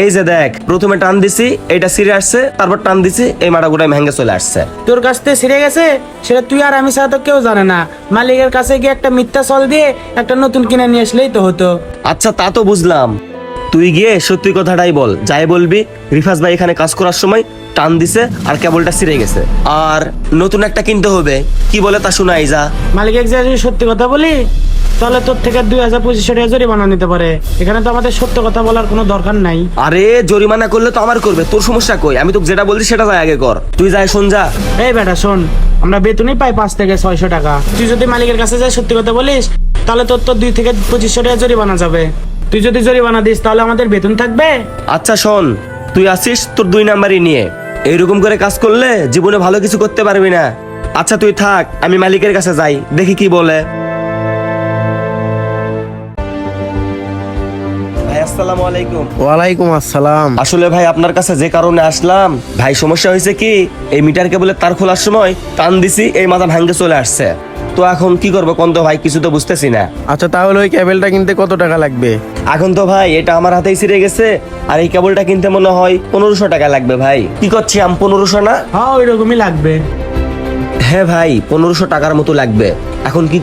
এই যে দেখ, প্রথমে টান দিছি এটা ছিঁড়ে আসছে, তারপর টান দিছি এই মাটা গোটাই ভেঙে চলে আসছে। তোর কাছ থেকে ছিঁড়ে গেছে সেটা তুই আর আমি ছাড়া তো কেউ জানে না। মালিকের কাছে গিয়ে একটা মিথ্যা সল দিয়ে একটা নতুন কিনে নিয়ে আসলেই তো হতো। আচ্ছা তা তো বুঝলাম, তুই গিয়ে সত্যি কথাটাই বল, যাই বলবি রিফাজ ভাই এখানে কাজ করার সময় টান দিছে আর কেবলটা ছিঁড়ে গেছে, আর নতুন একটা কিনতে হবে, কি বলে তা শোনাই যা। মালিকের যে যদি সত্যি কথা বলি তাহলে তোর থেকে 2200 টাকা জরিমানা নিতে পারে। এখানে তো আমাদের সত্য কথা বলার কোনো দরকার নাই। আরে জরিমানা করলে তো আমার করবে, তোর সমস্যা কই? আমি তোকে যেটা বলছি সেটা যাই আগে কর, তুই যাই শোন যা। এই বেটা শোন, আমরা বেতনই পাই 5 থেকে 600 টাকা। তুই যদি মালিকের কাছে যাই সত্যি কথা বলিস তাহলে তোর তো 2 থেকে 2500 টাকা জরিমানা যাবে। তুই যদি জরিমানা দিস তাহলে আমাদের বেতন থাকবে? আচ্ছা শোন, তুই আসিস তোর 2 নাম্বারই নিয়ে, এইরকম করে কাজ করলে জীবনে ভালো কিছু করতে পারবি না। আচ্ছা তুই থাক, আমি মালিকের কাছে যাই, দেখি কি বলে। ভাই আসসালামু আলাইকুম। ওয়ালাইকুম আসসালাম। আসলে ভাই আপনার কাছে যে কারণে আসলাম, ভাই সমস্যা হয়েছে কি, এই মিটার কেবলের তার খোলার সময় টান দিছি এই মাথা ভাঙ্গে চলে আসছে। তো এখন কি করবো কোন তো ভাই, কিছু তো বুঝতেছি না। আচ্ছা তাহলে ওই কেবলটা কিনতে কত টাকা লাগবে? এখন তো ভাই এটা আমার হাতেই ছিঁড়ে গেছে, আর এই কেবলটা কিনতে মনে হয় 1500 টাকা লাগবে ভাই। কি করছি আম, 1500 না? হ্যাঁ ওই রকমই লাগবে। হ্যাঁ ভাই 1500 টাকার মতো লাগবে। এখন কি